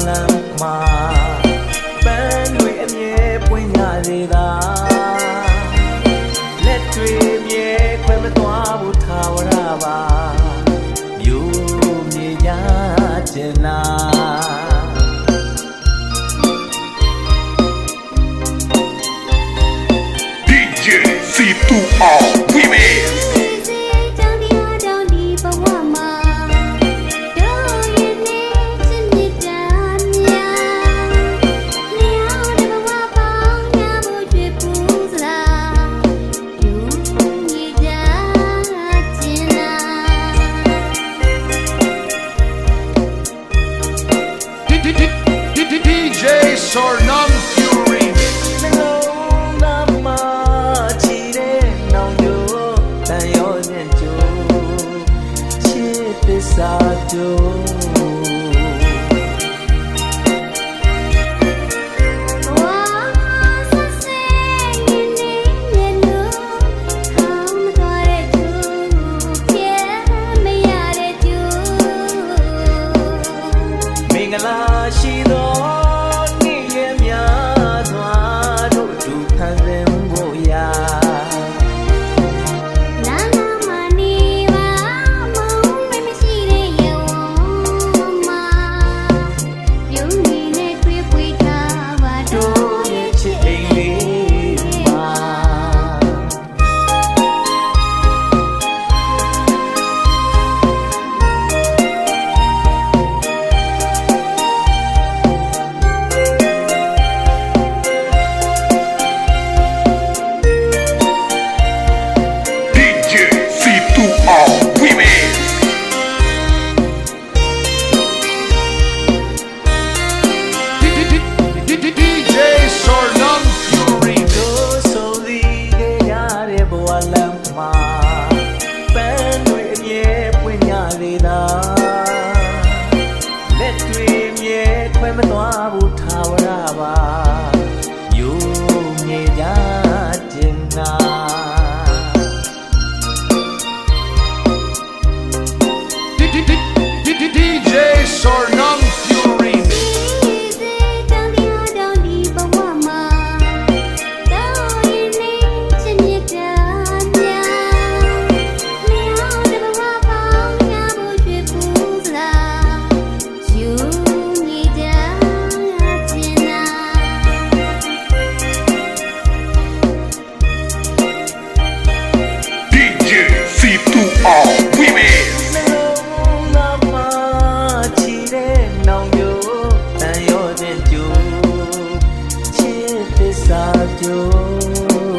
လမ်းမှာပန်းတွေအမြဲပွင့်ကြသေးတာလက်တွေမြဲခွဲမသွားဘူးထာဝရပါမြို့မြေရကျင်နာ DJ C2R Remix DJ Sornam Fury နှလုံးသားမှာချီတဲ့နောင်ရိုးတန်ရောညံ့ကြိုးချစ်သစ္စာကြိုးမင်္ဂလာရှိသောနေ့ရက်များစွာတို့တူဖန်ဆင်းဖို့ရာတို့ရဲ့ချစ်အိမ်လေးမှာ DJ C2R Remix DJ Sornam Fury တို့ဆိုသည်ခဲ့ရတဲ့ဘဝလမ်းမှာပန်းတွေအမြဲပွင့်ကြသေးတာလက်တွေမြဲခွဲမသွားဘူးထာဝရပါယူမြေကြကျင်နာ DJ Sornam Fury DJ C2R Remix နှလုံးသားမှာချီတဲ့နောင်ရိုးတန်ရောညံ့ကြိုးချစ်သစ္စာကြိုး